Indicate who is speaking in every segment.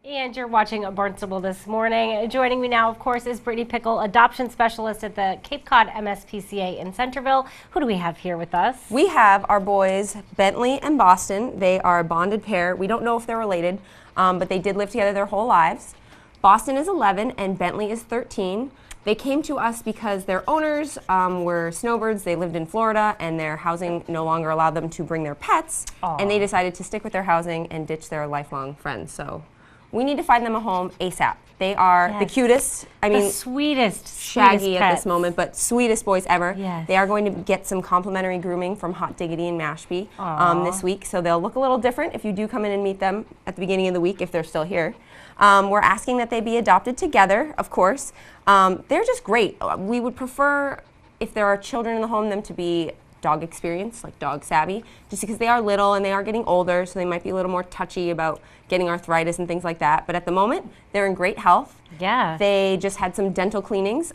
Speaker 1: And you're watching Barnstable this morning. Joining me now, of course, is Brittany Pickle, adoption specialist at the Cape Cod MSPCA in Centerville. Who do we have here with us?
Speaker 2: We have our boys, Bentley and Boston. They are a bonded pair. We don't know if they're related, but they did live together their whole lives. Boston is 11 and Bentley is 13. They came to us because their owners were snowbirds. They lived in Florida and their housing no longer allowed them to bring their pets. Aww. And they decided to stick with their housing and ditch their lifelong friends. So we need to find them a home ASAP. They are the cutest,
Speaker 1: the sweetest,
Speaker 2: shaggy at
Speaker 1: pets.
Speaker 2: This moment, but sweetest boys ever.
Speaker 1: Yes.
Speaker 2: They are going to get some complimentary grooming from Hot Diggity and Mashpee this week, so they'll look a little different if you do come in and meet them at the beginning of the week if they're still here. We're asking that they be adopted together, of course. They're just great. We would prefer, if there are children in the home, them to be dog experienced, like dog savvy, just because they are little and they are getting older, so they might be a little more touchy about getting arthritis and things like that. But at the moment, they're in great health.
Speaker 1: Yeah.
Speaker 2: They just had some dental cleanings.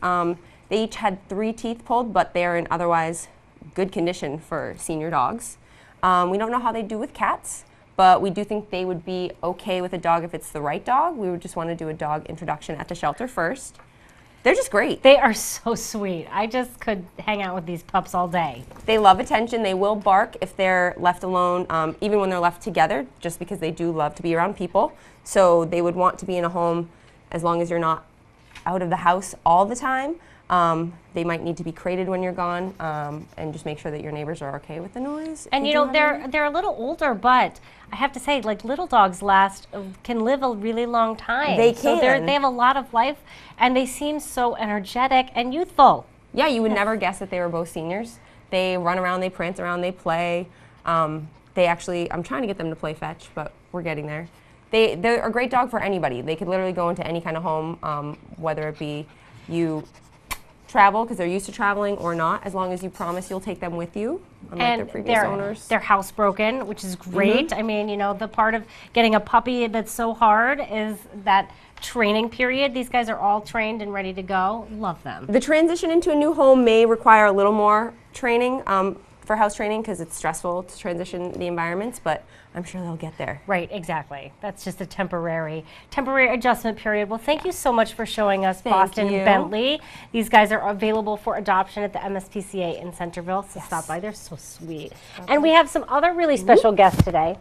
Speaker 2: They each had 3 teeth pulled, but they are in otherwise good condition for senior dogs. We don't know how they do with cats, but we do think they would be okay with a dog if it's the right dog. We would just want to do a dog introduction at the shelter first. They're just great.
Speaker 1: They are so sweet. I just could hang out with these pups all day.
Speaker 2: They love attention. They will bark if they're left alone, even when they're left together, just because they do love to be around people. So they would want to be in a home as long as you're not out of the house all the time. They might need to be crated when you're gone, and just make sure that your neighbors are okay with the noise.
Speaker 1: And you know, they're a little older, but I have to say, like, little dogs can live a really long time.
Speaker 2: They can.
Speaker 1: So they have a lot of life, and they seem so energetic and youthful.
Speaker 2: Yeah, you would never guess that they were both seniors. They run around, they prance around, they play. They actually, I'm trying to get them to play fetch, but we're getting there. They're a great dog for anybody. They could literally go into any kind of home, whether it be you travel because they're used to traveling or not, as long as you promise you'll take them with you, unlike their previous owners.
Speaker 1: They're housebroken, which is great. I mean, you know, the part of getting a puppy that's so hard is that training period. These guys are all trained and ready to go. Love them.
Speaker 2: The transition into a new home may require a little more training for house training because it's stressful to transition the environments, but I'm sure they'll get there.
Speaker 1: Right, exactly. That's just a temporary adjustment period. Well, thank you so much for showing us Boston and Bentley. These guys are available for adoption at the MSPCA in Centerville, so stop by. They're so sweet. Okay. And we have some other really special guests today.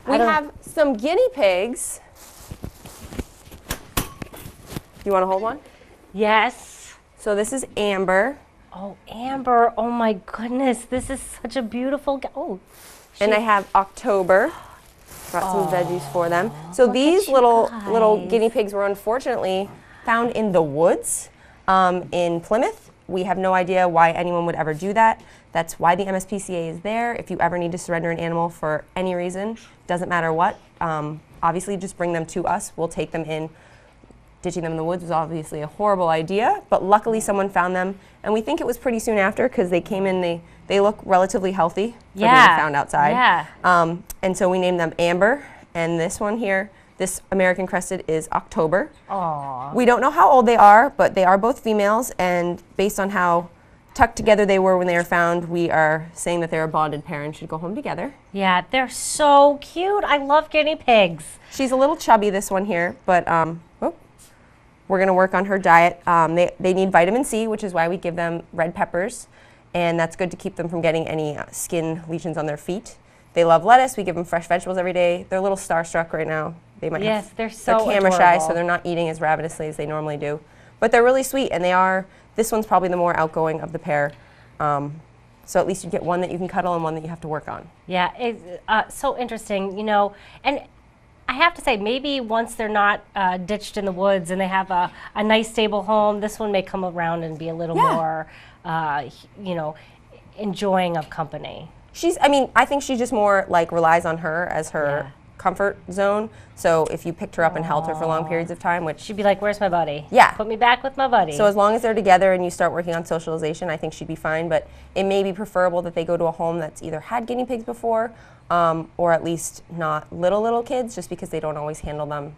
Speaker 2: We have some guinea pigs. You want to hold one?
Speaker 1: Yes.
Speaker 2: So this is Amber.
Speaker 1: Oh, Amber. Oh, my goodness. This is such a beautiful...
Speaker 2: And I have October. Brought some veggies for them. So these little guinea pigs were unfortunately found in the woods in Plymouth. We have no idea why anyone would ever do that. That's why the MSPCA is there. If you ever need to surrender an animal for any reason, doesn't matter what, obviously just bring them to us. We'll take them in. Ditching them in the woods was obviously a horrible idea, but luckily someone found them, and we think it was pretty soon after because they came in, they look relatively healthy for being found outside.
Speaker 1: Yeah.
Speaker 2: And so we named them Amber, and this one here, this American Crested, is October.
Speaker 1: Aww.
Speaker 2: We don't know how old they are, but they are both females, and based on how tucked together they were when they were found, we are saying that they're a bonded pair and should go home together.
Speaker 1: Yeah, they're so cute. I love guinea pigs.
Speaker 2: She's a little chubby, this one here, but we're going to work on her diet. They need vitamin C, which is why we give them red peppers, and that's good to keep them from getting any skin lesions on their feet. They love lettuce. We give them fresh vegetables every day. They're a little starstruck right now. They might
Speaker 1: they're so
Speaker 2: camera
Speaker 1: adorable.
Speaker 2: shy, so they're not eating as ravenously as they normally do. But they're really sweet, and this one's probably the more outgoing of the pair. So at least you get one that you can cuddle and one that you have to work on.
Speaker 1: Yeah, it's so interesting, you know, and I have to say, maybe once they're not ditched in the woods and they have a nice stable home, this one may come around and be a little more, you know, enjoying of company.
Speaker 2: I think she just more like relies on her as her comfort zone. So if you picked her up and held her for long periods of time, which
Speaker 1: she'd be like, "Where's my buddy?
Speaker 2: Yeah,
Speaker 1: put me back with my buddy."
Speaker 2: So as long as they're together and you start working on socialization, I think she'd be fine. But it may be preferable that they go to a home that's either had guinea pigs before, or at least not little kids, just because they don't always handle them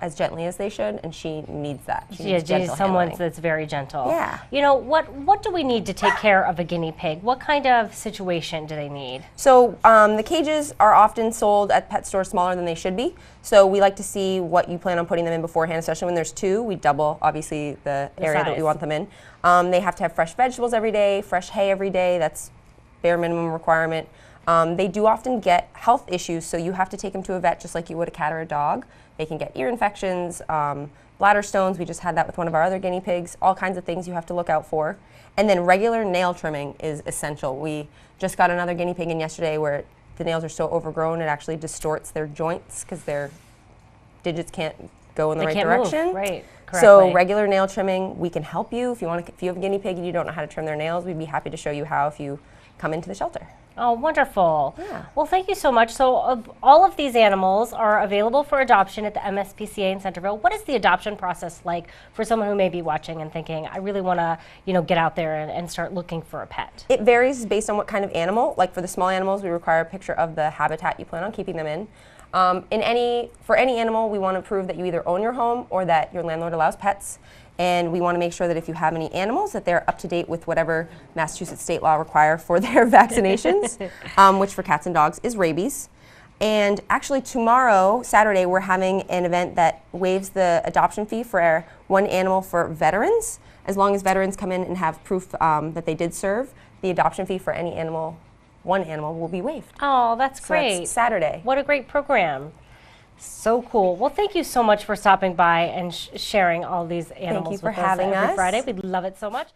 Speaker 2: as gently as they should, and she needs that. She
Speaker 1: Yeah,
Speaker 2: needs gentle
Speaker 1: someone
Speaker 2: handling.
Speaker 1: that's very gentle.
Speaker 2: Yeah.
Speaker 1: You know, what do we need to take care of a guinea pig? What kind of situation do they need?
Speaker 2: So the cages are often sold at pet stores smaller than they should be. So we like to see what you plan on putting them in beforehand, especially when there's 2. We double, obviously, the area that we
Speaker 1: size.
Speaker 2: want them in. They have to have fresh vegetables every day, fresh hay every day. That's bare minimum requirement. They do often get health issues, so you have to take them to a vet just like you would a cat or a dog. They can get ear infections, bladder stones. We just had that with one of our other guinea pigs. All kinds of things you have to look out for. And then regular nail trimming is essential. We just got another guinea pig in yesterday where the nails are so overgrown it actually distorts their joints because their digits can't go in the right direction.
Speaker 1: Move, right. Correctly.
Speaker 2: So regular nail trimming, we can help you. If you have a guinea pig and you don't know how to trim their nails, we'd be happy to show you how if you come into the shelter.
Speaker 1: Oh, wonderful.
Speaker 2: Yeah.
Speaker 1: Well, thank you so much. So all of these animals are available for adoption at the MSPCA in Centerville. What is the adoption process like for someone who may be watching and thinking, I really want to, get out there and start looking for a pet?
Speaker 2: It varies based on what kind of animal. Like for the small animals, we require a picture of the habitat you plan on keeping them in. For any animal, we want to prove that you either own your home or that your landlord allows pets. And we want to make sure that if you have any animals, that they're up to date with whatever Massachusetts state law require for their vaccinations, which for cats and dogs is rabies. And actually tomorrow, Saturday, we're having an event that waives the adoption fee for one animal for veterans. As long as veterans come in and have proof that they did serve, the adoption fee for any animal, one animal, will be waived.
Speaker 1: Oh, that's great.
Speaker 2: So that's Saturday.
Speaker 1: What a great program. So cool. Well, thank you so much for stopping by and sharing all these animals
Speaker 2: Thank you for
Speaker 1: with us
Speaker 2: having
Speaker 1: every
Speaker 2: us.
Speaker 1: Friday. We'd love it so much.